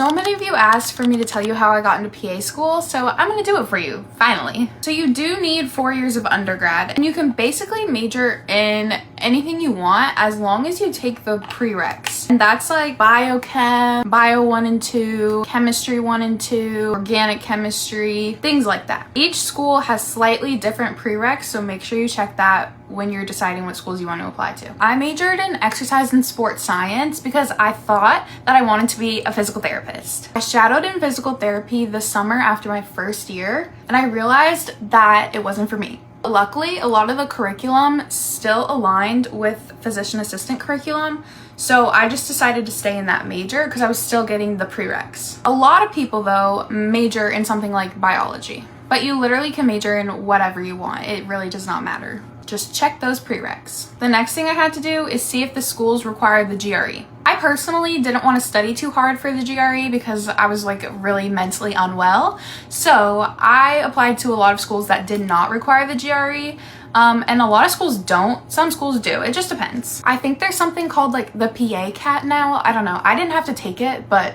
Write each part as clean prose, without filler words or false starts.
So many of you asked for me to tell you how I got into PA school, so I'm gonna do it for you, finally. So you do need 4 years of undergrad, and you can basically major in anything you want as long as you take the prereqs. And that's like biochem, bio 1 and 2, chemistry 1 and 2, organic chemistry, things like that. Each school has slightly different prereqs, so make sure you check that when you're deciding what schools you want to apply to. I majored in exercise and sports science because I thought that I wanted to be a physical therapist. I shadowed in physical therapy the summer after my first year, and I realized that it wasn't for me. Luckily, a lot of the curriculum still aligned with physician assistant curriculum, so I just decided to stay in that major because I was still getting the prereqs. A lot of people, though, major in something like biology, but you literally can major in whatever you want. It really does not matter. Just check those prereqs. The next thing I had to do is see if the schools required the GRE. I personally didn't want to study too hard for the GRE because I was like really mentally unwell. So I applied to a lot of schools that did not require the GRE. And a lot of schools don't. Some schools do. It just depends. I think there's something called like the PA CAT now. I don't know. I didn't have to take it, but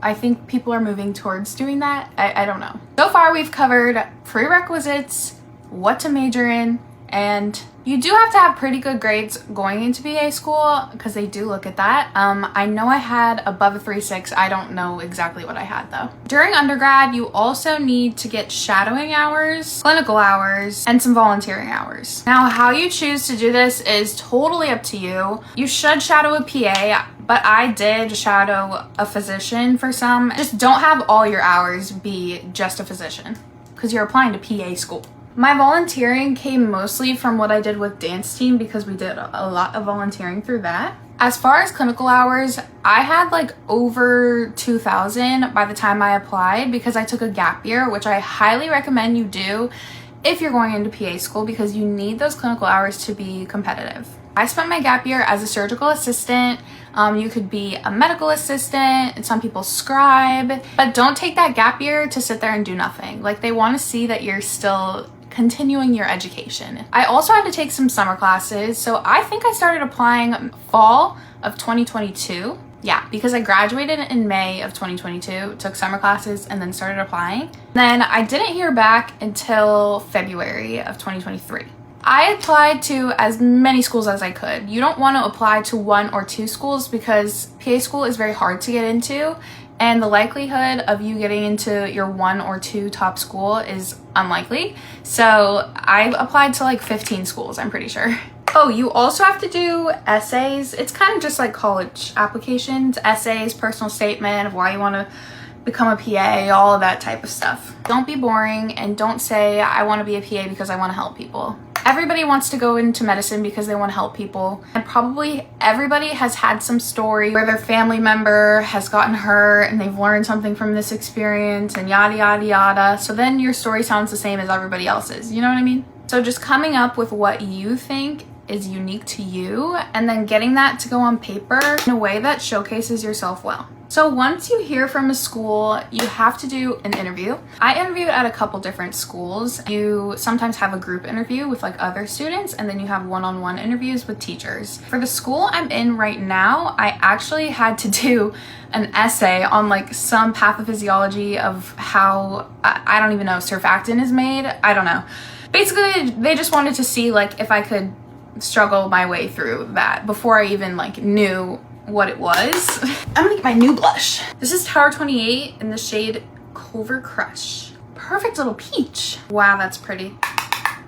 I think people are moving towards doing that. I don't know. So far we've covered prerequisites, what to major in, and you do have to have pretty good grades going into PA school because they do look at that. I know I had above a 3.6. I don't know exactly what I had though. During undergrad, you also need to get shadowing hours, clinical hours, and some volunteering hours. Now, how you choose to do this is totally up to you. You should shadow a PA, but I did shadow a physician for some. Just don't have all your hours be just a physician because you're applying to PA school. My volunteering came mostly from what I did with dance team because we did a lot of volunteering through that. As far as clinical hours, I had like over 2,000 by the time I applied because I took a gap year, which I highly recommend you do if you're going into PA school because you need those clinical hours to be competitive. I spent my gap year as a surgical assistant. You could be a medical assistant, and some people scribe, but don't take that gap year to sit there and do nothing. Like, they want to see that you're still continuing your education. I also had to take some summer classes, so I think I started applying fall of 2022. Yeah, because I graduated in May of 2022, took summer classes, and then started applying. Then I didn't hear back until February of 2023. I applied to as many schools as I could. You don't want to apply to 1 or 2 schools because PA school is very hard to get into, and the likelihood of you getting into your 1 or 2 top school is unlikely. So I applied to like 15 schools, I'm pretty sure. Oh, you also have to do essays. It's kind of just like college applications, essays, personal statement of why you want to become a PA, all of that type of stuff. Don't be boring and don't say I want to be a PA because I want to help people. Everybody wants to go into medicine because they want to help people, and probably everybody has had some story where their family member has gotten hurt and they've learned something from this experience and yada yada yada. So then your story sounds the same as everybody else's, you know what I mean? So just coming up with what you think is unique to you and then getting that to go on paper in a way that showcases yourself well. So once you hear from a school, you have to do an interview. I interviewed at a couple different schools. You sometimes have a group interview with like other students, and then you have one-on-one interviews with teachers. For the school I'm in right now, I actually had to do an essay on like some pathophysiology of how, I don't even know, surfactant is made. I don't know. Basically, they just wanted to see like if I could struggle my way through that before I even like knew what it was. I'm gonna get my new blush. This is Tower 28 in the shade Culver Crush. Perfect little peach. Wow, that's pretty.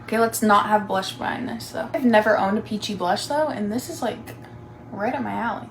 Okay, let's not have blush behind this though. I've never owned a peachy blush though, and this is like right up my alley.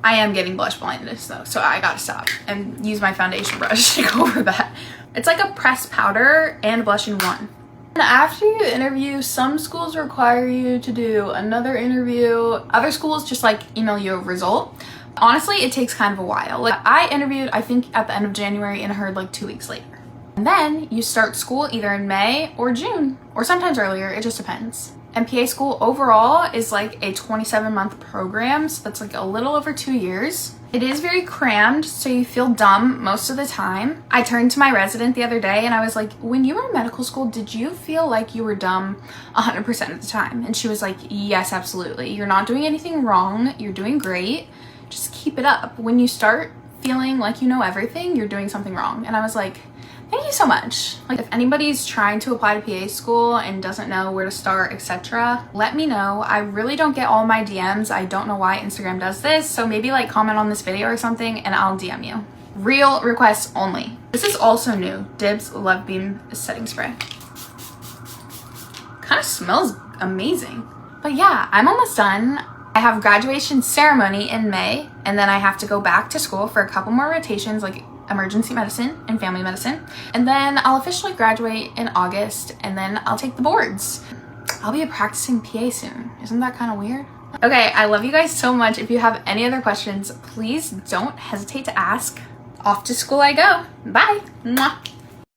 I am getting blush blindness though, so I gotta stop and use my foundation brush to go over that. It's like a pressed powder and blush in one. And after you interview, some schools require you to do another interview. Other schools just like email you a result. Honestly, it takes kind of a while. Like, I interviewed, I think at the end of January, and heard like 2 weeks later. And then you start school either in May or June, or sometimes earlier, it just depends. And PA school overall is like a 27-month program, so that's like a little over 2 years. It is very crammed, so you feel dumb most of the time. I turned to my resident the other day and I was like, when you were in medical school, did you feel like you were dumb 100% of the time? And she was like, yes, absolutely. You're not doing anything wrong. You're doing great. Just keep it up. When you start feeling like you know everything, you're doing something wrong. And I was like, thank you so much. Like, if anybody's trying to apply to PA school and doesn't know where to start, etc., let me know. I really don't get all my DMs. I don't know why Instagram does this. So maybe like comment on this video or something and I'll DM you. Real requests only. This is also new. Dibs Love Beam setting spray. Kind of smells amazing. But yeah, I'm almost done. I have graduation ceremony in May, and then I have to go back to school for a couple more rotations, like emergency medicine and family medicine. And then I'll officially graduate in August, and then I'll take the boards. I'll be a practicing PA soon. Isn't that kind of weird? Okay, I love you guys so much. If you have any other questions, please don't hesitate to ask. Off to school I go. Bye. Mwah.